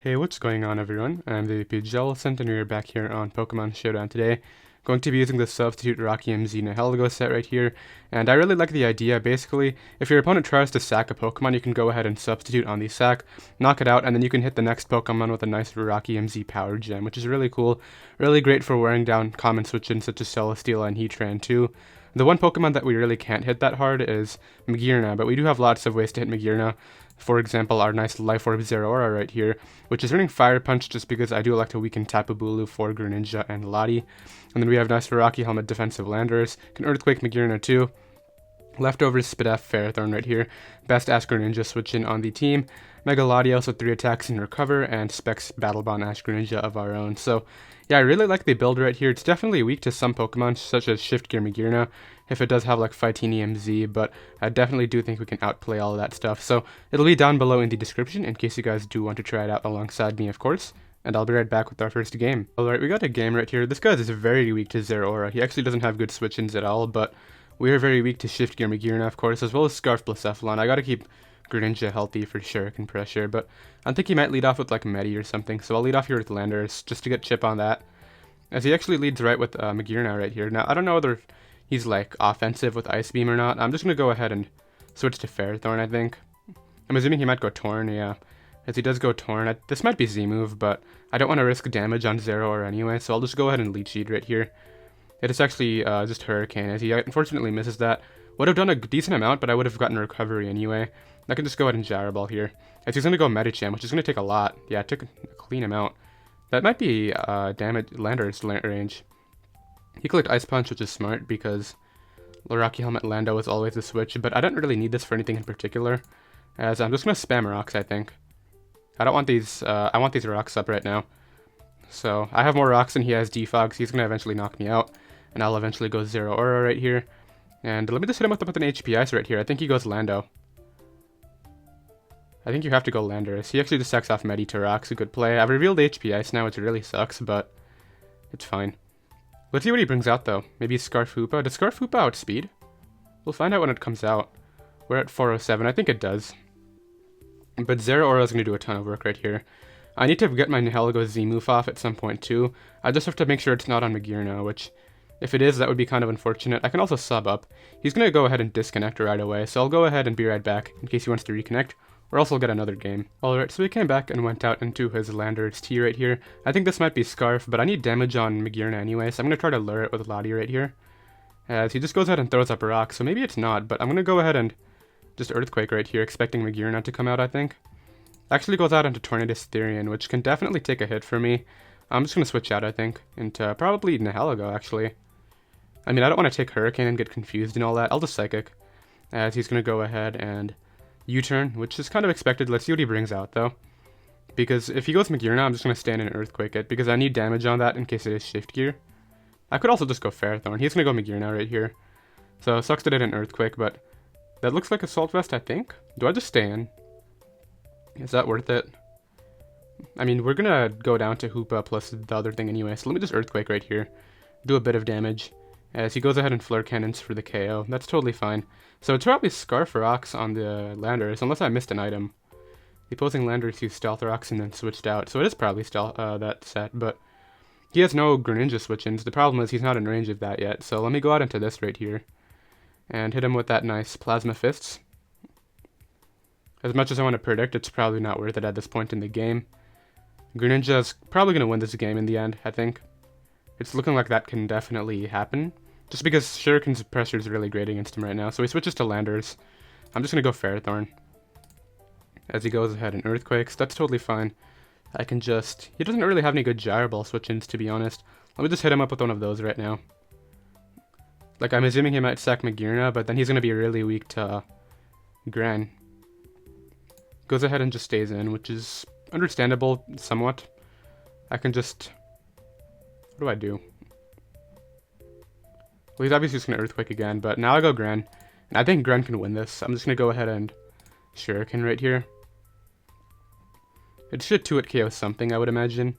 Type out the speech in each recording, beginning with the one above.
Hey, what's going on everyone? I'm the OPJellicent and we're back here on Pokemon Showdown today. Going to be using the Substitute Rockium Z Nihilego set right here, and I really like the idea. Basically, if your opponent tries to sack a Pokemon, you can go ahead and substitute on the sack, knock it out, and then you can hit the next Pokemon with a nice Rockium Z Power Gem, which is really cool. Really great for wearing down common switch-ins such as Celesteela and Heatran too. The one Pokemon that we really can't hit that hard is Magearna, but we do have lots of ways to hit Magearna. For example, our nice Life Orb Zeraora right here, which is running Fire Punch just because I do like to weaken Tapu Bulu for Greninja and Lottie. And then we have nice Rocky Helmet defensive Landorus, can Earthquake Magearna too. Leftovers Spidef Ferrothorn right here, best Ash Greninja switch in on the team. Mega Latios with 3 attacks and recover, and Specs Battlebond Ash Greninja of our own. So yeah, I really like the build right here. It's definitely weak to some Pokemon such as Shift Gear Magearna, if it does have like Fightinium Z, but I definitely do think we can outplay all of that stuff. So it'll be down below in the description in case you guys do want to try it out alongside me, of course. And I'll be right back with our first game. Alright, we got a game right here. This guy is very weak to Zeraora. He actually doesn't have good switch-ins at all, but we are very weak to Shift Gear Magearna, of course, as well as Scarf Blacephalon. I gotta keep Greninja healthy for Shuriken Pressure, but I think he might lead off with like Medi or something, so I'll lead off here with Landorus, just to get chip on that. As he actually leads right with Magearna right here. Now, I don't know whether he's like offensive with Ice Beam or not. I'm just gonna go ahead and switch to Ferrothorn, I think. I'm assuming he might go Torn, yeah. As he does go Torn, this might be Z-move, but I don't want to risk damage on Zeraora anyway, so I'll just go ahead and Leech Seed right here. It is actually just Hurricane, as he unfortunately misses that. Would have done a decent amount, but I would have gotten recovery anyway. I can just go ahead and Gyro Ball here. As he's going to go Medicham, which is going to take a lot. Yeah, it took a clean amount. That might be damage Landorus range. He clicked Ice Punch, which is smart, because Rocky Helmet Lando is always the switch, but I don't really need this for anything in particular, as I'm just going to spam rocks, I think. I don't want these, I want these rocks up right now. So, I have more rocks than he has Defogs, he's going to eventually knock me out, and I'll eventually go Zeraora right here. And let me just hit him with an HP Ice right here. I think he goes Lando. I think you have to go Landorus. He actually just sacks off Medi to rocks, a good play. I've revealed HP Ice now, which really sucks, but it's fine. Let's see what he brings out, though. Maybe Scarf Hoopa. Does Scarf Hoopa outspeed? We'll find out when it comes out. We're at 407. I think it does. But Zeraora is going to do a ton of work right here. I need to get my Nihilego Z move off at some point, too. I just have to make sure it's not on Magearna, which, if it is, that would be kind of unfortunate. I can also sub up. He's going to go ahead and disconnect right away, so I'll go ahead and be right back in case he wants to reconnect. Or else I'll get another game. Alright, so he came back and went out into his Landorus T right here. I think this might be Scarf, but I need damage on Magearna anyway, so I'm going to try to lure it with Lottie right here. As he just goes ahead and throws up a rock, so maybe it's not, but I'm going to go ahead and just Earthquake right here, expecting Magearna to come out, I think. Actually goes out into Landorus-Therian, which can definitely take a hit for me. I'm just going to switch out, I think, into probably Nihilego, actually. I mean, I don't want to take Hurricane and get confused and all that. I'll just Psychic, as he's going to go ahead and U-turn, which is kind of expected. Let's see what he brings out, though. Because if he goes Magearna, I'm just going to stand in and Earthquake it, because I need damage on that in case it is Shift Gear. I could also just go Ferrothorn. He's going to go Magearna right here. So, sucks that it didn't Earthquake, but that looks like Assault Vest, I think. Do I just stay in? Is that worth it? I mean, we're going to go down to Hoopa plus the other thing anyway, so let me just Earthquake right here. Do a bit of damage. As he goes ahead and Flare Cannons for the KO. That's totally fine. So it's probably Scarf Rocks on the Landorus, unless I missed an item. The opposing Landorus used Stealth Rocks and then switched out, so it is probably that set, but he has no Greninja switch-ins. The problem is he's not in range of that yet, so let me go out into this right here and hit him with that nice Plasma Fists. As much as I want to predict, it's probably not worth it at this point in the game. Greninja is probably going to win this game in the end, I think. It's looking like that can definitely happen. Just because Shuriken's pressure is really great against him right now. So he switches to Landorus. I'm just going to go Ferrothorn. As he goes ahead and Earthquakes. That's totally fine. I can just... He doesn't really have any good Gyro Ball switch-ins, to be honest. Let me just hit him up with one of those right now. Like, I'm assuming he might sack Magearna, but then he's going to be really weak to Gran. Goes ahead and just stays in, which is understandable somewhat. I can just... What do I do? Well, he's obviously just going to Earthquake again, but now I go Gran. And I think Gran can win this. I'm just going to go ahead and Shuriken right here. It should 2-hit KO something, I would imagine.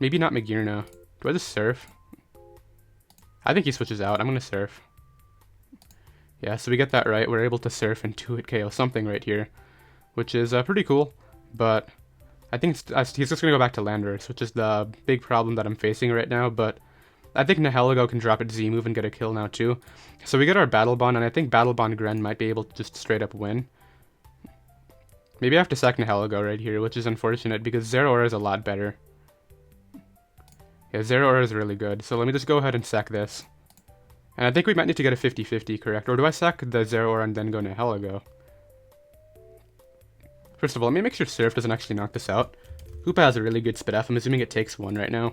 Maybe not Magearna. Do I just Surf? I think he switches out. I'm going to Surf. Yeah, so we get that right. We're able to Surf and 2-hit KO something right here, which is pretty cool. But I think he's just going to go back to Landorus, which is the big problem that I'm facing right now, but I think Nihilego can drop its Z move and get a kill now too. So we get our Battle Bond, and I think Battle Bond Gren might be able to just straight up win. Maybe I have to sack Nihilego right here, which is unfortunate because Zeraora is a lot better. Yeah, Zeraora is really good, so let me just go ahead and sack this. And I think we might need to get a 50-50, correct? Or do I sack the Zeraora and then go Nihilego? First of all, let me make sure Surf doesn't actually knock this out. Hoopa has a really good spit F. I'm assuming it takes 1 right now.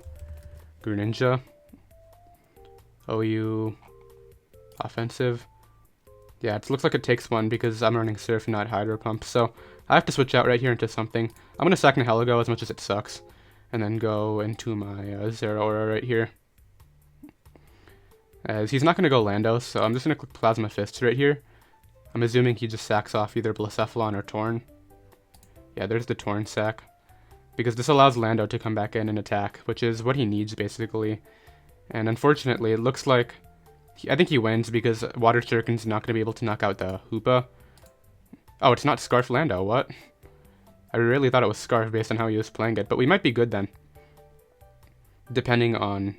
Greninja. OU offensive. Yeah, it looks like it takes 1 because I'm running Surf, not Hydro Pump. So I have to switch out right here into something. I'm going to sack Nihilego as much as it sucks. And then go into my Zeraora right here. As he's not going to go Lando, so I'm just going to click Plasma Fists right here. I'm assuming he just sacks off either Blacephalon or Torn. Yeah, there's the Torn sack. Because this allows Lando to come back in and attack, which is what he needs basically. And unfortunately, it looks like... I think he wins because Water Shuriken's not going to be able to knock out the Hoopa. Oh, it's not Scarf Lando, what? I really thought it was Scarf based on how he was playing it, but we might be good then. Depending on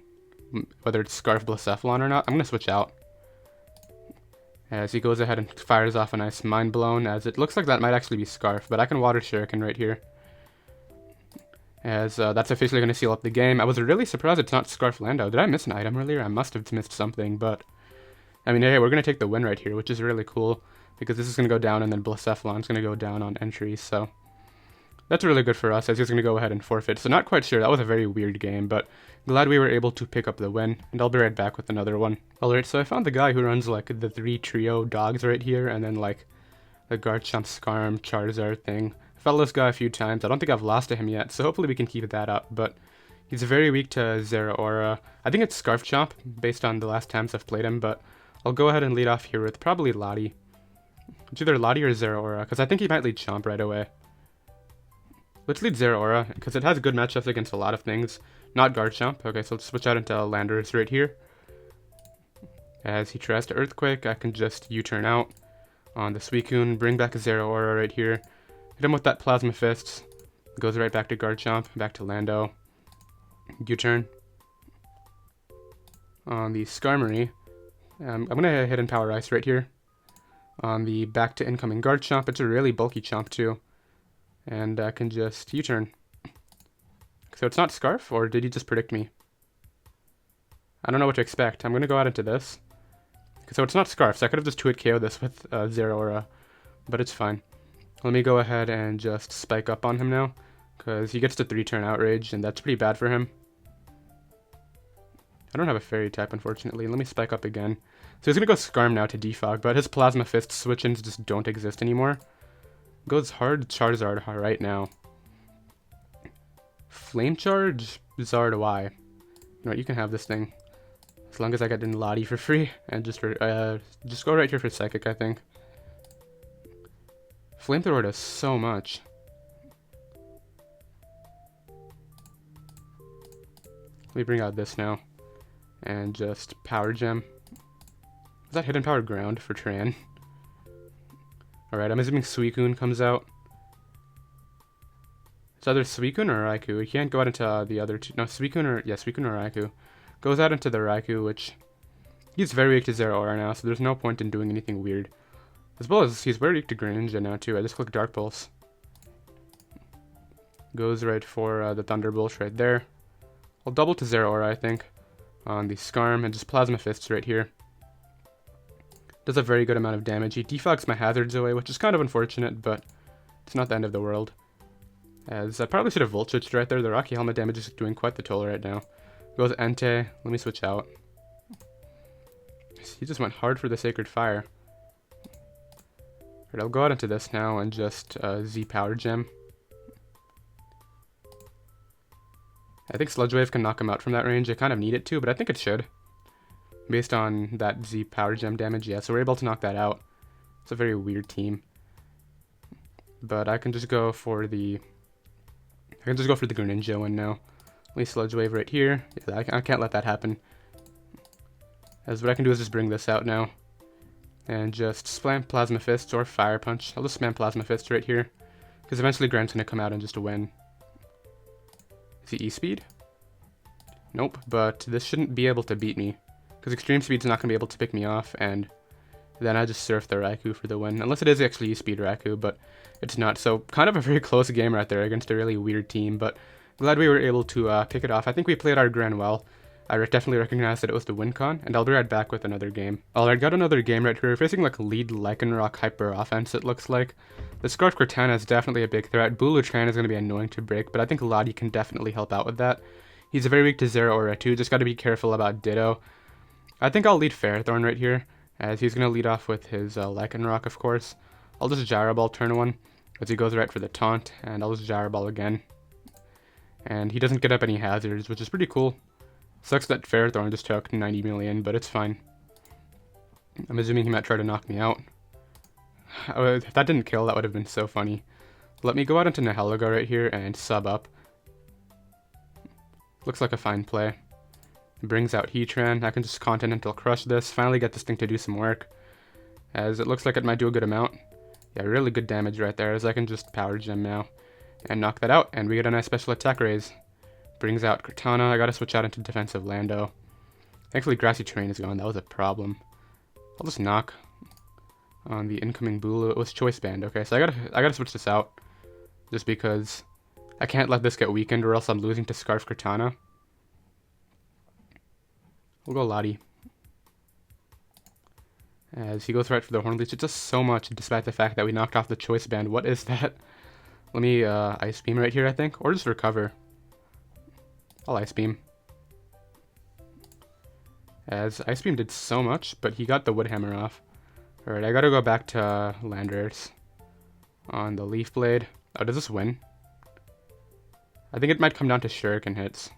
whether it's Scarf Blacephalon or not. I'm going to switch out. As he goes ahead and fires off a nice Mind Blown, as it looks like that might actually be Scarf, but I can Water Shuriken right here. As that's officially going to seal up the game. I was really surprised it's not Scarf Lando. Did I miss an item earlier? I must have missed something, but... I mean, hey, we're going to take the win right here, which is really cool. Because this is going to go down, and then Blacephalon's going to go down on entry, so... That's really good for us, as he's going to go ahead and forfeit. So not quite sure, that was a very weird game, but glad we were able to pick up the win, and I'll be right back with another one. Alright, so I found the guy who runs, like, the 3 trio dogs right here, and then, like, the Garchomp, Skarm, Charizard thing. I fought this guy a few times, I don't think I've lost to him yet, so hopefully we can keep that up, but he's very weak to Zeraora. I think it's Scarf Chomp, based on the last times I've played him, but I'll go ahead and lead off here with probably Lottie. It's either Lottie or Zeraora, because I think he might lead Chomp right away. Let's lead Zeraora, because it has good matchups against a lot of things. Not Garchomp. Okay, so let's switch out into Landorus right here. As he tries to Earthquake, I can just U-turn out on the Suicune, bring back a Zeraora right here. Hit him with that Plasma Fist. Goes right back to Garchomp, back to Lando. U-turn. On the Skarmory, I'm going to hit in Power Ice right here. On the back to incoming Garchomp, it's a really bulky Chomp too. And I can just U-turn. So it's not Scarf, or did he just predict me? I don't know what to expect. I'm going to go out into this. So it's not Scarf, so I could have just 2-hit KO'd this with Zeraora. But it's fine. Let me go ahead and just spike up on him now. Because he gets to 3-turn Outrage, and that's pretty bad for him. I don't have a Fairy type, unfortunately. Let me spike up again. So he's going to go Skarm now to defog, but his Plasma Fist switch-ins just don't exist anymore. Goes hard Charizard right now. Flame Charge Zard Y. You know what, you can have this thing. As long as I get in Lottie for free. And just go right here for Psychic, I think. Flamethrower does so much. Let me bring out this now. And just Power Gem. Is that Hidden Power Ground for Tran? Alright, I'm assuming Suicune comes out. It's either Suicune or Raikou. We can't go out into the other two. No, Suicune or Raikou. Goes out into the Raikou, which... He's very weak to Zeraora now, so there's no point in doing anything weird. As well as he's very weak to Greninja now, too. I just click Dark Pulse. Goes right for the Thunderbolt right there. I'll double to Zeraora, I think. On the Skarm, and just Plasma Fists right here. Does a very good amount of damage. He defogs my hazards away, which is kind of unfortunate, but it's not the end of the world. As I probably should have Volt Switched right there. The Rocky Helmet damage is doing quite the toll right now. Goes Entei. Let me switch out. He just went hard for the Sacred Fire. Alright, I'll go out into this now and just Z Power Gem. I think Sludge Wave can knock him out from that range. I kind of need it to, but I think it should. Based on that Z Power Gem damage, yeah, so we're able to knock that out. It's a very weird team. But I can just go for the... Greninja one now. At least Sludge Wave right here. Yeah, I can't let that happen. As what I can do is just bring this out now. And just spam Plasma Fists or Fire Punch. I'll just spam Plasma Fists right here. Because eventually Grant's going to come out and just win. Is he E-speed? Nope, but this shouldn't be able to beat me, because Extreme Speed's not going to be able to pick me off, and then I just surf the Raikou for the win. Unless it is actually E-speed Raikou, but it's not. So kind of a very close game right there against a really weird team, but glad we were able to pick it off. I think we played our Gran well. I definitely recognized that it was the win con, and I'll be right back with another game. Alright, got another game right here. We're facing like lead Lycanroc hyper offense, it looks like. The Scarf Cortana is definitely a big threat. Bulutran is going to be annoying to break, but I think Lottie can definitely help out with that. He's very weak to Zeraora too, just got to be careful about Ditto. I think I'll lead Ferrothorn right here, as he's going to lead off with his Lycanroc, of course. I'll just Gyro Ball turn 1, as he goes right for the taunt, and I'll just Gyro Ball again. And he doesn't get up any hazards, which is pretty cool. Sucks that Ferrothorn just took 90 million, but it's fine. I'm assuming he might try to knock me out. If that didn't kill, that would have been so funny. Let me go out into Nihilego right here and sub up. Looks like a fine play. Brings out Heatran. I can just Continental Crush this. Finally get this thing to do some work, as it looks like it might do a good amount. Yeah, really good damage right there, as I can just Power Gem now and knock that out, and we get a nice special attack raise. Brings out Cortana. I gotta switch out into defensive Lando. Thankfully Grassy Terrain is gone. That was a problem. I'll just knock on the incoming Bulu. It was Choice Band. Okay, so I gotta switch this out, just because I can't let this get weakened, or else I'm losing to Scarf Cortana. We'll go Lottie, as he goes right for the Horn Leech. It does so much, despite the fact that we knocked off the Choice Band. What is that? Let me Ice Beam right here, I think, or just Recover. I'll Ice Beam, as Ice Beam did so much, but he got the Wood Hammer off. Alright, I gotta go back to Landorus on the Leaf Blade. Oh, does this win? I think it might come down to Shuriken hits.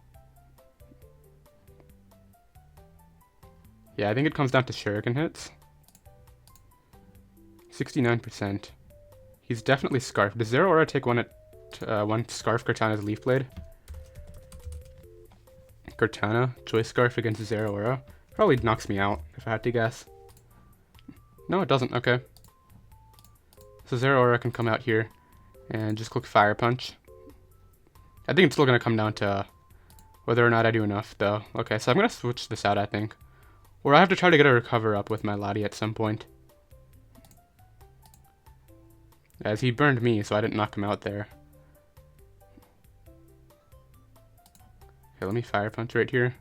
Yeah, I think it comes down to Shuriken hits. 69%. He's definitely Scarf. Does Zeraora take one Scarf Cortana's Leaf Blade? Cortana, Choice Scarf against Zeraora. Probably knocks me out, if I had to guess. No, it doesn't. Okay. So Zeraora can come out here and just click Fire Punch. I think it's still going to come down to whether or not I do enough, though. Okay, so I'm going to switch this out, I think. Or I have to try to get a Recover up with my Lottie at some point, as he burned me, so I didn't knock him out there. Okay, let me Fire Punch right here.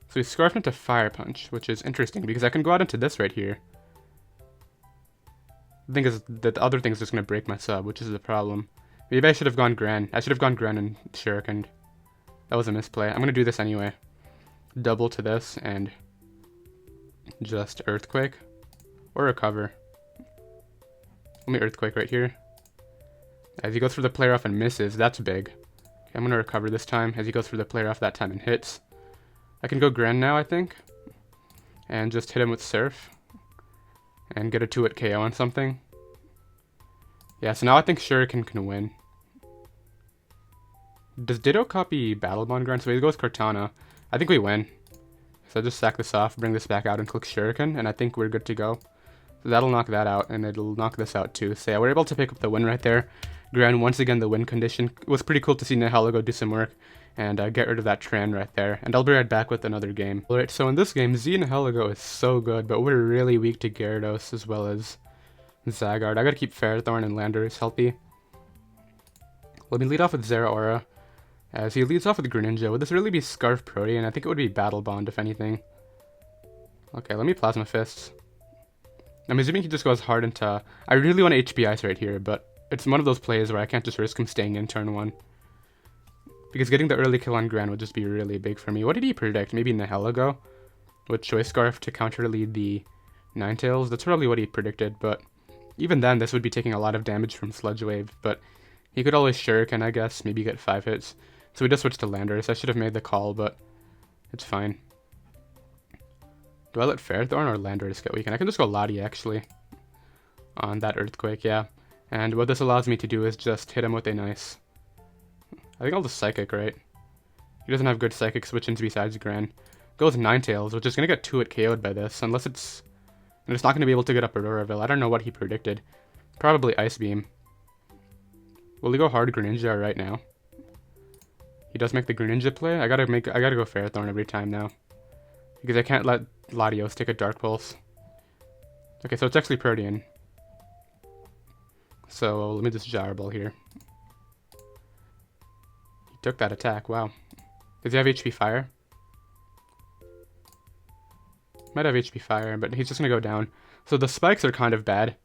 So he's Scarfed into Fire Punch, which is interesting, because I can go out into this right here. The thing is that the other thing's just going to break my sub, which is the problem. Maybe I should have gone Gran. I should have gone Gran and Shuriken. That was a misplay. I'm going to do this anyway. Double to this, and just Earthquake. Or Recover. Let me Earthquake right here. As he goes for the player off and misses, that's big. Okay, I'm going to Recover this time, as he goes for the player off that time and hits. I can go Gran now, I think, and just hit him with Surf, and get a 2-hit KO on something. Yeah, so now I think Shuriken can win. Does Ditto copy Battle Bond Gran? So he goes Cortana. I think we win. So I just sack this off, bring this back out, and click Shuriken, and I think we're good to go. So that'll knock that out, and it'll knock this out too. So yeah, we're able to pick up the win right there. Gran, once again, the win condition. It was pretty cool to see Nihilego do some work and get rid of that Tran right there. And I'll be right back with another game. Alright, so in this game, Z Nihilego is so good, but we're really weak to Gyarados as well as Zygarde. I gotta keep Ferrothorn and Landorus healthy. Let me lead off with Zeraora, as he leads off with Greninja. Would this really be Scarf Protean? I think it would be Battle Bond, if anything. Okay, let me Plasma Fists. I'm assuming he just goes hard into... I really want to HP Ice right here, but it's one of those plays where I can't just risk him staying in turn 1. Because getting the early kill on Gran would just be really big for me. What did he predict? Maybe Nihilego with Choice Scarf to counter lead the Ninetales? That's probably what he predicted, but even then this would be taking a lot of damage from Sludge Wave. But he could always Shuriken, I guess, maybe get 5 hits. So we just switched to Landorus. I should have made the call, but it's fine. Do I let Ferrothorn or Landorus get weakened? I can just go Lottie, actually, on that Earthquake, yeah. And what this allows me to do is just hit him with a nice... I think I'll just Psychic, right? He doesn't have good Psychic switch-ins besides Gran. Goes Ninetales, which is going to get 2-hit KO'd by this, unless it's... And it's not going to be able to get up Auroraville. I don't know what he predicted. Probably Ice Beam. Will he go hard Greninja right now? does make the Greninja play. I gotta go Ferrothorn every time now. Because I can't let Latios take a Dark Pulse. Okay, so it's actually Protean. So let me just Gyro Ball here. He took that attack, wow. Does he have HP Fire? Might have HP Fire, but he's just gonna go down. So the spikes are kind of bad.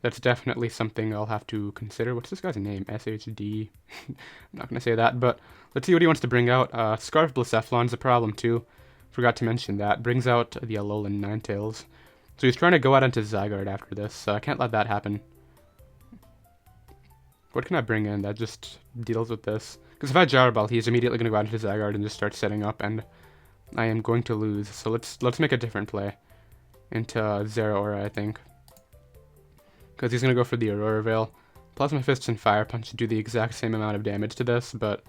That's definitely something I'll have to consider. What's this guy's name? SHD. I'm not gonna say that, but let's see what he wants to bring out. Scarf Blacephalon's a problem too. Forgot to mention that. Brings out the Alolan Ninetales. So he's trying to go out into Zygarde after this, so I can't let that happen. What can I bring in that just deals with this? Because if I Gyro Ball, he's immediately gonna go out into Zygarde and just start setting up, and I am going to lose. So let's make a different play into Zeraora, I think. Because he's going to go for the Aurora Veil. Plasma Fists and Fire Punch do the exact same amount of damage to this, but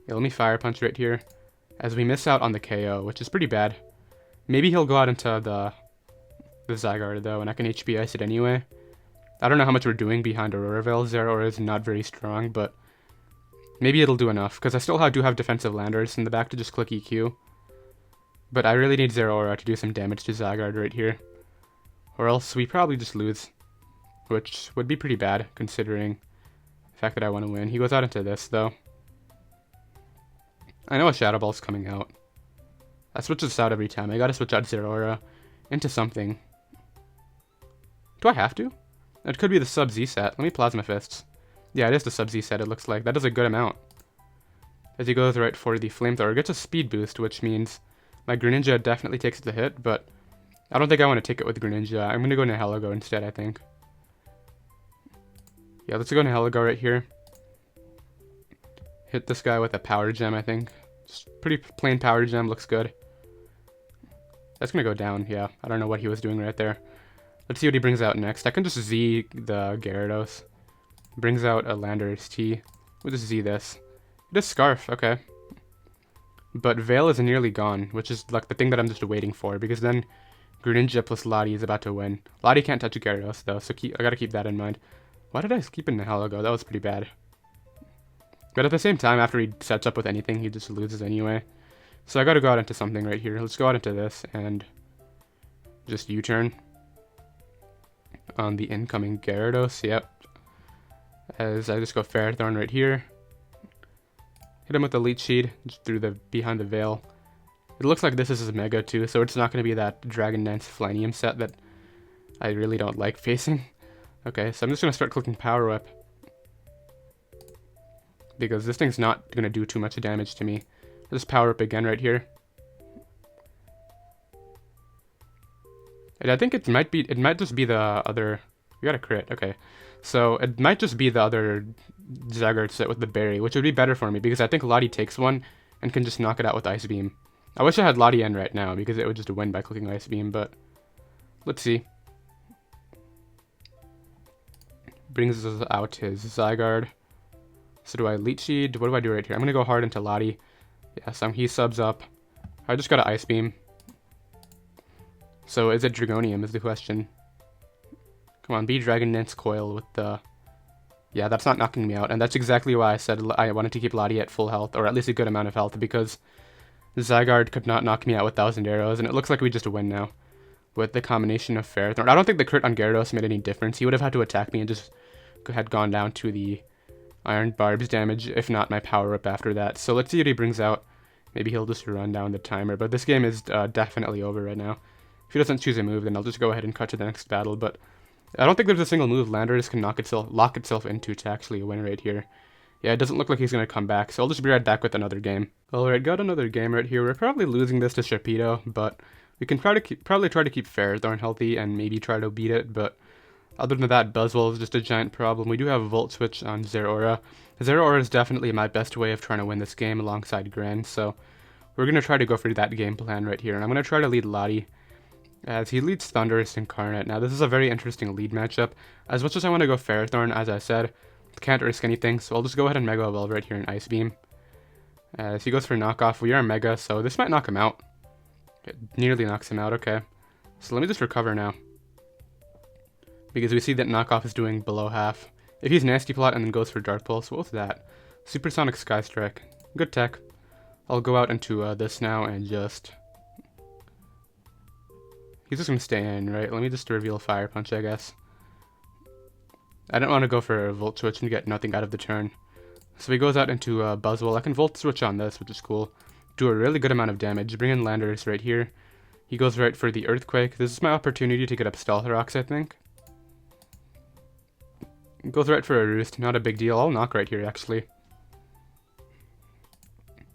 yeah, let me Fire Punch right here. As we miss out on the KO, which is pretty bad. Maybe he'll go out into the Zygarde though, and I can HP Ice it anyway. I don't know how much we're doing behind Aurora Veil. Zeraora is not very strong, but maybe it'll do enough, because I still do have defensive Landorus in the back to just click EQ. But I really need Zeraora to do some damage to Zygarde right here. Or else we probably just lose. Which would be pretty bad, considering the fact that I want to win. He goes out into this, though. I know a Shadow Ball's coming out. I switch this out every time. I gotta switch out Zeraora into something. Do I have to? It could be the Sub-Z set. Let me Plasma Fists. Yeah, it is the Sub-Z set, it looks like. That is a good amount. As he goes right for the Flamethrower, gets a speed boost, which means my Greninja definitely takes the hit, but I don't think I want to take it with Greninja. I'm going to go Nihilego instead, I think. Yeah, let's go Nihilego right here. Hit this guy with a Power Gem, I think. Just pretty plain Power Gem, looks good. That's going to go down, yeah. I don't know what he was doing right there. Let's see what he brings out next. I can just Z the Gyarados. Brings out a Landorus T. We'll just Z this. It is Scarf, okay. But Veil is nearly gone, which is like the thing that I'm just waiting for, because then Greninja plus Lottie is about to win. Lottie can't touch Gyarados though, so I gotta keep that in mind. Why did I keep in Nihilego? That was pretty bad. But at the same time, after he sets up with anything, he just loses anyway. So I gotta go out into something right here. Let's go out into this and just U-turn on the incoming Gyarados. Yep. As I just go Ferrothorn right here. Hit him with the Leech Seed just through the behind the Veil. It looks like this is his Mega too, so it's not going to be that Dragon Dance Flanium set that I really don't like facing. Okay, so I'm just going to start clicking Power Whip, because this thing's not going to do too much damage to me. I'll just Power Whip again right here. And I think it might just be the other... We got a crit, okay. So it might just be the other Zygarde set with the berry, which would be better for me, because I think Lottie takes one and can just knock it out with Ice Beam. I wish I had Lottie in right now, because it would just win by clicking Ice Beam, but let's see. Brings us out his Zygarde. So do I Leech Seed? What do I do right here? I'm going to go hard into Lottie. Yes, he subs up. I just got an Ice Beam. So is it Dragonium is the question. Come on, be Dragon Dance Coil with the... Yeah, that's not knocking me out, and that's exactly why I said I wanted to keep Lottie at full health, or at least a good amount of health, because Zygarde could not knock me out with 1,000 arrows, and it looks like we just win now with the combination of Ferrothorn. I don't think the crit on Gyarados made any difference. He would have had to attack me and just had gone down to the Iron Barbs damage, if not my Power Up after that. So let's see what he brings out. Maybe he'll just run down the timer, but this game is definitely over right now. If he doesn't choose a move, then I'll just go ahead and cut to the next battle, but I don't think there's a single move Landorus can lock itself into to actually win right here. Yeah, it doesn't look like he's going to come back, so I'll just be right back with another game. Alright, got another game right here. We're probably losing this to Sharpedo, but we can probably try to keep Ferrothorn healthy and maybe try to beat it, but other than that, Buzzwole is just a giant problem. We do have a Volt Switch on Zeraora. Zeraora is definitely my best way of trying to win this game alongside Gran, so we're going to try to go for that game plan right here, and I'm going to try to lead Lottie, as he leads Thundurus Incarnate. Now, this is a very interesting lead matchup. As much as I want to go Ferrothorn, as I said, can't risk anything, so I'll just go ahead and Mega Evolve right here in Ice Beam. As he goes for knockoff, we are Mega, so this might knock him out. It nearly knocks him out, okay. So let me just recover now, because we see that knockoff is doing below half. If he's Nasty Plot and then goes for Dark Pulse, what was that? Supersonic Sky Strike. Good tech. I'll go out into this now and just... He's just going to stay in, right? Let me just reveal Fire Punch, I guess. I don't want to go for a Volt Switch and get nothing out of the turn. So he goes out into Buzzwole. I can Volt Switch on this, which is cool. Do a really good amount of damage. Bring in Landorus right here. He goes right for the Earthquake. This is my opportunity to get up Stealth Rocks, I think. Goes right for a Roost. Not a big deal. I'll knock right here, actually.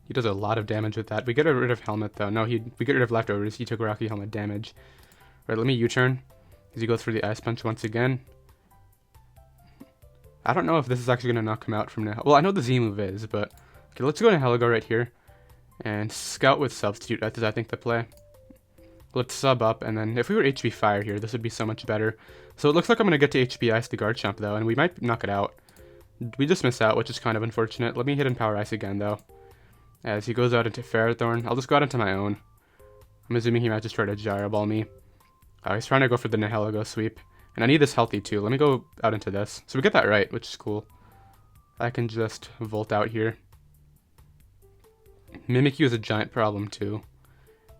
He does a lot of damage with that. We get rid of Helmet, though. No, we get rid of Leftovers. He took Rocky Helmet damage. Right, let me U-turn. As he goes for the Ice Punch once again. I don't know if this is actually going to knock him out from now. Well, I know the Z move is, but... Okay, let's go to Nihilego right here. And Scout with Substitute. That is, I think, the play. Let's sub up, and then if we were HP Fire here, this would be so much better. So it looks like I'm going to get to HP Ice the Garchomp, though, and we might knock it out. We just miss out, which is kind of unfortunate. Let me hit in Power Ice again, though. As he goes out into Ferrothorn. I'll just go out into my own. I'm assuming he might just try to Gyro Ball me. He's trying to go for the Nihilego sweep. And I need this healthy, too. Let me go out into this. So we get that right, which is cool. I can just Volt out here. Mimikyu is a giant problem, too.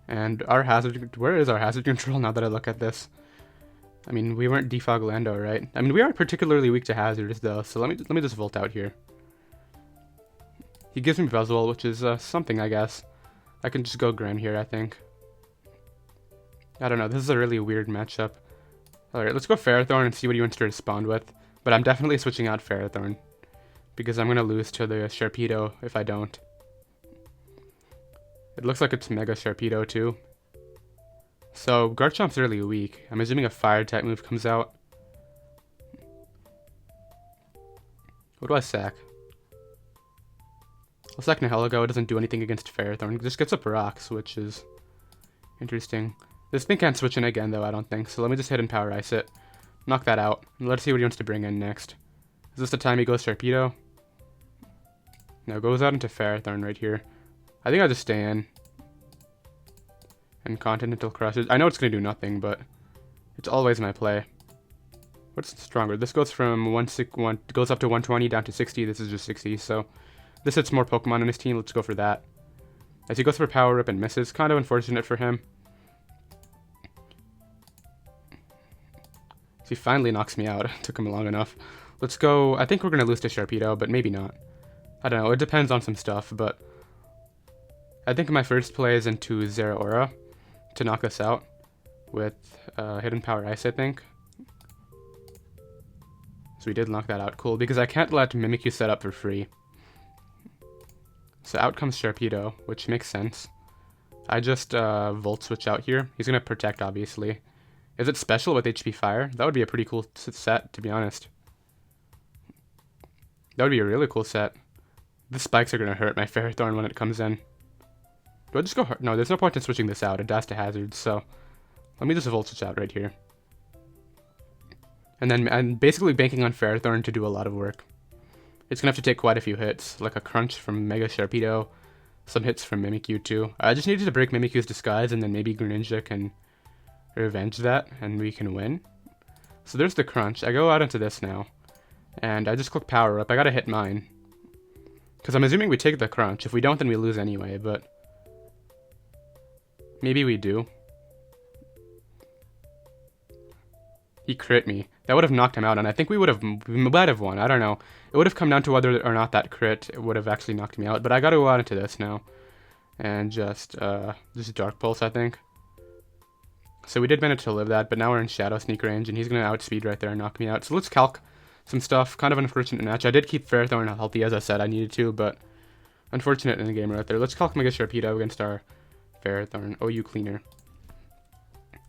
And our hazard... Where is our hazard control now that I look at this? I mean, we weren't Defog Lando, right? I mean, we aren't particularly weak to hazards, though. So let me just Volt out here. He gives me Buzzwole, which is something, I guess. I can just go Grim here, I think. I don't know. This is a really weird matchup. Alright, let's go Ferrothorn and see what he wants to respond with. But I'm definitely switching out Ferrothorn. Because I'm going to lose to the Sharpedo if I don't. It looks like it's Mega Sharpedo too. So Garchomp's really weak. I'm assuming a Fire type move comes out. What do I sack? I'll sack Nihilego. It doesn't do anything against Ferrothorn. It just gets up Rocks, which is interesting. This thing can't switch in again though, I don't think. So let me just hit and Power Ice it. Knock that out. And let's see what he wants to bring in next. Is this the time he goes Sharpedo? No, goes out into Ferrothorn right here. I think I'll just stay in. And Continental Crushes. I know it's going to do nothing, but it's always my play. What's stronger? This goes from goes up to 120 down to 60. This is just 60, so this hits more Pokemon in his team. Let's go for that. As he goes for Power Whip and misses. Kind of unfortunate for him. So he finally knocks me out. Took him long enough. Let's go. I think we're going to lose to Sharpedo, but maybe not. I don't know. It depends on some stuff, but I think my first play is into Zeraora to knock us out with Hidden Power Ice, I think. So we did knock that out. Cool, because I can't let Mimikyu set up for free. So out comes Sharpedo, which makes sense. I just Volt Switch out here. He's going to Protect, obviously. Is it special with HP Fire? That would be a pretty cool set, to be honest. That would be a really cool set. The spikes are going to hurt my Ferrothorn when it comes in. Do I just go hard? No, there's no point in switching this out. It dies to hazards, so let me just Volt Switch out right here. And then I'm basically banking on Ferrothorn to do a lot of work. It's going to have to take quite a few hits, like a Crunch from Mega Sharpedo, some hits from Mimikyu too. I just needed to break Mimikyu's disguise, and then maybe Greninja can revenge that, and we can win. So there's the Crunch. I go out into this now, and I just click Power Up. I gotta hit mine, because I'm assuming we take the Crunch. If we don't, then we lose anyway, but maybe we do. He crit me. That would have knocked him out, and I think we might have won. I don't know. It would have come down to whether or not that crit would have actually knocked me out, but I gotta go out into this now. And just Dark Pulse, I think. So we did manage to live that, but now we're in Shadow Sneak range, and he's gonna outspeed right there and knock me out. So let's calc some stuff. Kind of an unfortunate match. I did keep Ferrothorn healthy, as I said I needed to, but unfortunate in the game right there. Let's calc Mega Sharpedo against our Ferrothorn. OU Cleaner.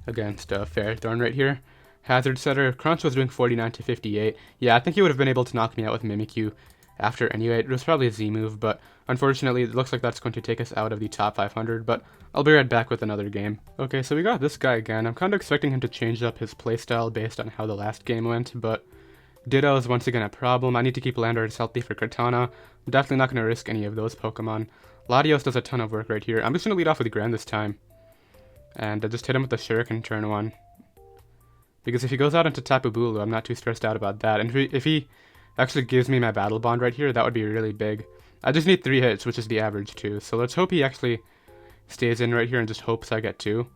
Against Ferrothorn right here. Hazard Setter. Crunch was doing 49 to 58. Yeah, I think he would have been able to knock me out with Mimikyu after anyway. It was probably a Z move, but unfortunately it looks like that's going to take us out of the top 500, but I'll be right back with another game. Okay, so we got this guy again. I'm kind of expecting him to change up his playstyle based on how the last game went, but Ditto is once again a problem. I need to keep Landorus healthy for Katana. I'm definitely not going to risk any of those Pokemon. Latios does a ton of work right here. I'm just going to lead off with Grand this time. And I just hit him with the Shuriken turn 1. Because if he goes out into Tapu Bulu, I'm not too stressed out about that. And if he actually gives me my Battle Bond right here, that would be really big. I just need 3 hits, which is the average too. So let's hope he actually stays in right here and just hopes I get 2.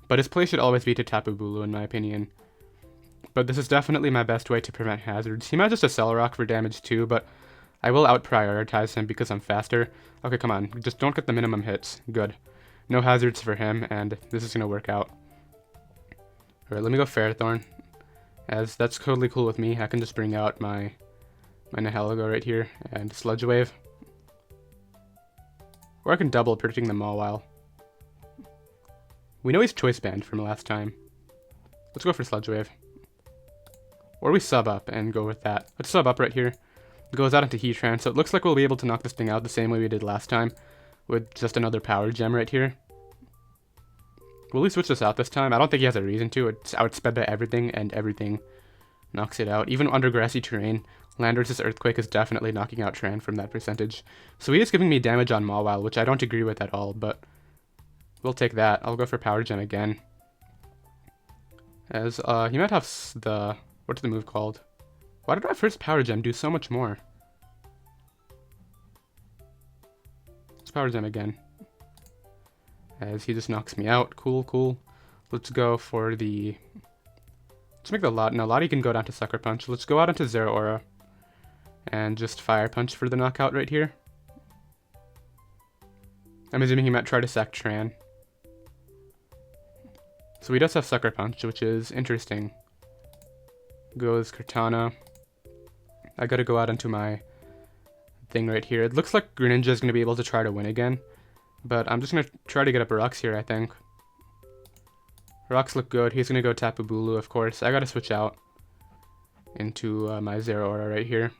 But his play should always be to Tapu Bulu, in my opinion. But this is definitely my best way to prevent hazards. He might just Accel Rock for damage too, but I will out-prioritize him because I'm faster. Okay, come on. Just don't get the minimum hits. Good. No hazards for him, and this is going to work out. Alright, let me go Ferrothorn, as that's totally cool with me. I can just bring out my Nihilego right here, and Sludge Wave. Or I can double, predicting the Mawile. We know he's Choice Band from last time. Let's go for Sludge Wave. Or we sub up and go with that. Let's sub up right here. It goes out into Heatran, so it looks like we'll be able to knock this thing out the same way we did last time, with just another Power Gem right here. Will he switch this out this time? I don't think he has a reason to. It's outsped by everything, and everything knocks it out. Even under grassy terrain, Landorus' Earthquake is definitely knocking out Tran from that percentage. So he is giving me damage on Mawile, which I don't agree with at all, but we'll take that. I'll go for Power Gem again. As, he might have the... What's the move called? Why did my first Power Gem do so much more? Let's Power Gem again. As he just knocks me out. Cool, cool. Let's go for the... Let's make the Lottie. No, Lottie can go down to Sucker Punch. Let's go out into Zeraora. And just Fire Punch for the knockout right here. I'm assuming he might try to sack Tran. So he does have Sucker Punch, which is interesting. Goes Cortana. I gotta go out into my thing right here. It looks like Greninja is gonna be able to try to win again. But I'm just gonna try to get up rocks here, I think. Rocks look good. He's gonna go Tapu Bulu, of course. I gotta switch out into my Zeraora right here.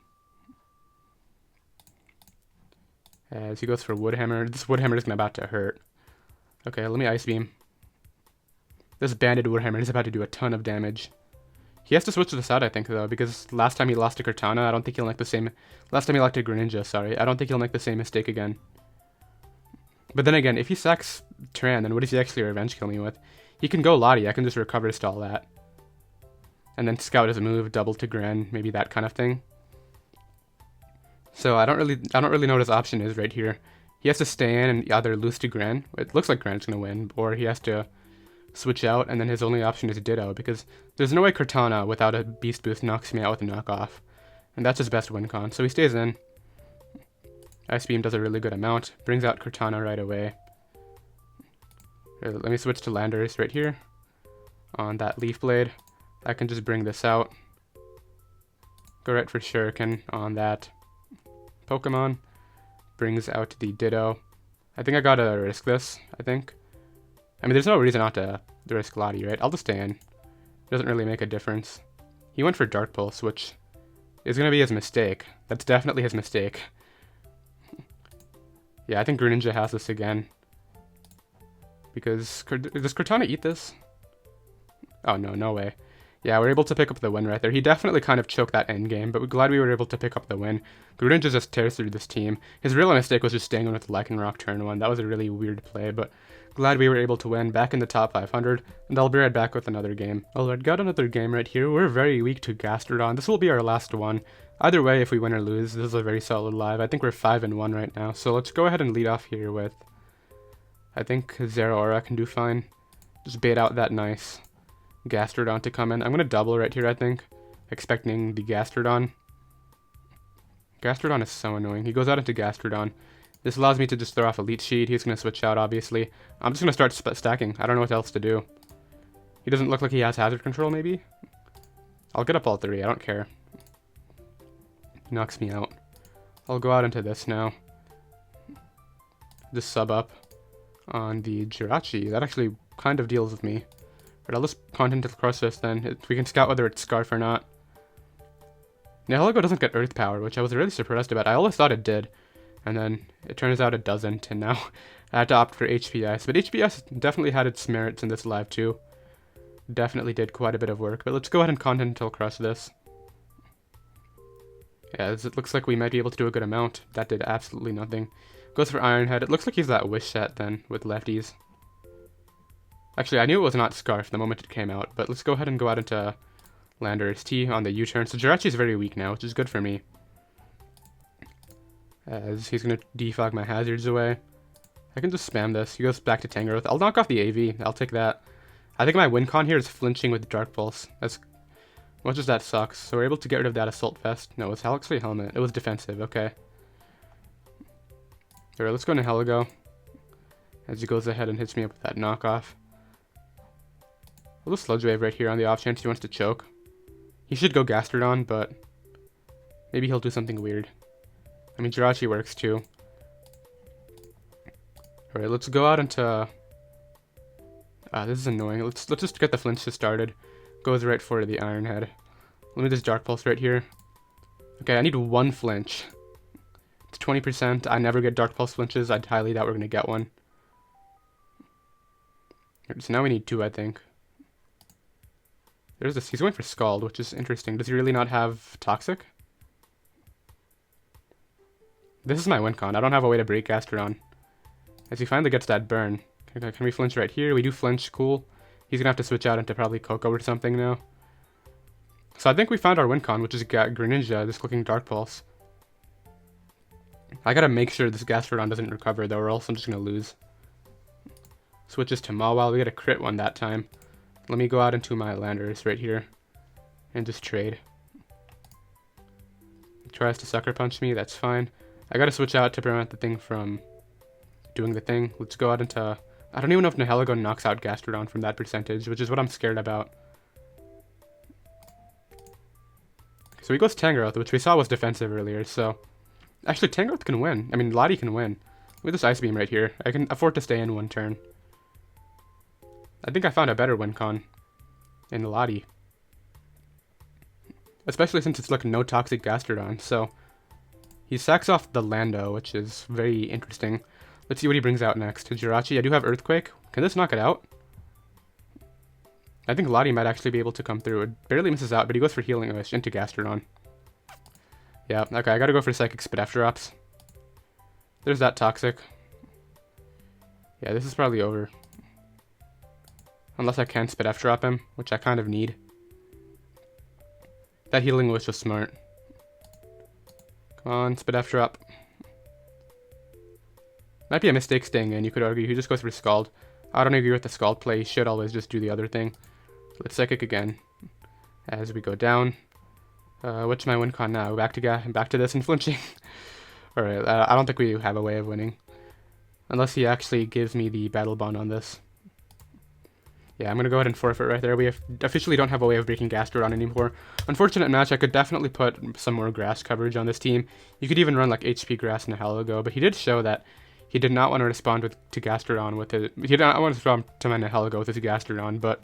As he goes for Wood Hammer. This Wood Hammer is about to hurt. Okay, let me Ice Beam. This banded Wood Hammer is about to do a ton of damage. He has to switch this out, I think, though, because last time he lost to Cortana, I don't think he'll make the same... Last time he lost to Greninja, sorry. I don't think he'll make the same mistake again. But then again, if he sacks Tran, then what does he actually revenge kill me with? He can go Lottie, I can just recover stall that. And then scout his move, double to Gren, maybe that kind of thing. So I don't really know what his option is right here. He has to stay in and either lose to Gren. It looks like Gren's gonna win, or he has to switch out, and then his only option is Ditto, because there's no way Cortana without a Beast Boost knocks me out with a knockoff. And that's his best win con, so he stays in. Ice Beam does a really good amount, brings out Cortana right away. Here, let me switch to Landorus right here. On that Leaf Blade, I can just bring this out. Go right for Shuriken on that Pokemon. Brings out the Ditto. I think I gotta risk this, I think. I mean, there's no reason not to risk Lottie, right? I'll just stay in. Doesn't really make a difference. He went for Dark Pulse, which is going to be his mistake. That's definitely his mistake. Yeah, I think Greninja has this again. Because, does Cortana eat this? Oh, no, no way. Yeah, we're able to pick up the win right there. He definitely kind of choked that endgame, but we're glad we were able to pick up the win. Greninja just tears through this team. His real mistake was just staying on with Lycanroc turn 1. That was a really weird play, but glad we were able to win, back in the top 500, and I'll be right back with another game. Alright, got another game right here. We're very weak to Gastrodon. This will be our last one. Either way, if we win or lose, this is a very solid live. I think we're 5-1 right now, so let's go ahead and lead off here with... I think Zeraora can do fine. Just bait out that nice Gastrodon to come in. I'm going to double right here, I think, expecting the Gastrodon. Gastrodon is so annoying. He goes out into Gastrodon. This allows me to just throw off a Leech Seed. He's going to switch out, obviously. I'm just going to start stacking. I don't know what else to do. He doesn't look like he has Hazard Control, maybe? I'll get up all 3. I don't care. He knocks me out. I'll go out into this now. Just sub up on the Jirachi. That actually kind of deals with me. But I'll just Continental Crush this then. We can scout whether it's Scarf or not. Nihilego doesn't get Earth Power, which I was really surprised about. I always thought it did. And then it turns out it doesn't, and now I had to opt for HPS. But HPS definitely had its merits in this live too. Definitely did quite a bit of work. But let's go ahead and Continental Crush this. Yeah, it looks like we might be able to do a good amount. That did absolutely nothing. Goes for Iron Head. It looks like he's that Wish set then, with lefties. Actually, I knew it was not Scarf the moment it came out, but let's go ahead and go out into Landorus T on the U-turn. So Jirachi is very weak now, which is good for me. as he's going to defog my hazards away. I can just spam this. He goes back to Tangrowth. I'll knock off the AV. I'll take that. I think my win con here is flinching with Dark Pulse. As much as that sucks. So we're able to get rid of that Assault Vest. No, it was actually Helmet. It was defensive. Okay. Alright, let's go Nihilego. As he goes ahead and hits me up with that knockoff. We'll just Sludge Wave right here on the off chance he wants to choke. He should go Gastrodon, but maybe he'll do something weird. I mean, Jirachi works too. Alright, let's go out into... this is annoying. Let's just get the flinch started. Goes right for the Iron Head. Let me just Dark Pulse right here. Okay, I need one flinch. It's 20%. I never get Dark Pulse flinches. I highly doubt we're going to get one. So now we need two, I think. There's this. He's going for Scald, which is interesting. Does he really not have Toxic? This is my win con. I don't have a way to break Gastrodon. As he finally gets that burn. Can we flinch right here? We do flinch. Cool. He's going to have to switch out into probably Coco or something now. So I think we found our win con, which is Greninja, just clicking Dark Pulse. I got to make sure this Gastrodon doesn't recover, though, or else I'm just going to lose. Switches to Mawile. We get a crit one that time. Let me go out into my Landorus right here. And just trade. He tries to Sucker Punch me. That's fine. I got to switch out to prevent the thing from doing the thing. Let's go out into... I don't even know if Nihilego knocks out Gastrodon from that percentage, which is what I'm scared about. So he goes Tangrowth, which we saw was defensive earlier, so... Actually, Tangrowth can win. I mean, Lottie can win. With this Ice Beam right here, I can afford to stay in one turn. I think I found a better win con in Lottie. Especially since it's like no Toxic Gastrodon, so... He sacks off the Lando, which is very interesting. Let's see what he brings out next. Jirachi, I do have Earthquake. Can this knock it out? I think Lottie might actually be able to come through. It barely misses out, but he goes for Healing Wish into Gastrodon. Yeah, okay, I gotta go for Psychic Spit F drops. There's that Toxic. Yeah, this is probably over. Unless I can Spit F drop him, which I kind of need. That Healing Wish was smart. Come on, Spit F drop. Might be a mistake staying in, you could argue. He just goes for Scald. I don't agree with the Scald play. He should always just do the other thing. Let's Psychic again. As we go down. What's my win con now? Back to this and flinching. Alright, I don't think we have a way of winning. Unless he actually gives me the Battle Bond on this. Yeah, I'm going to go ahead and forfeit right there. We officially don't have a way of breaking Gastrodon anymore. Unfortunate match. I could definitely put some more grass coverage on this team. You could even run like HP Grass and Nihilego, but he did show that he did not want to respond to Gastrodon with his... He did not want to respond to my Nihilego with his Gastrodon, but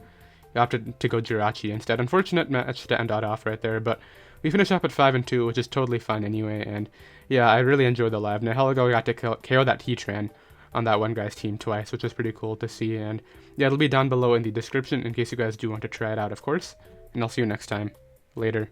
he opted to go Jirachi instead. Unfortunate match to end that off right there, but we finished up at 5-2, which is totally fine anyway, and yeah, I really enjoyed the live. Nihilego got to KO that T-Tran on that one guy's team twice, which was pretty cool to see, and yeah, it'll be down below in the description in case you guys do want to try it out, of course, and I'll see you next time. Later.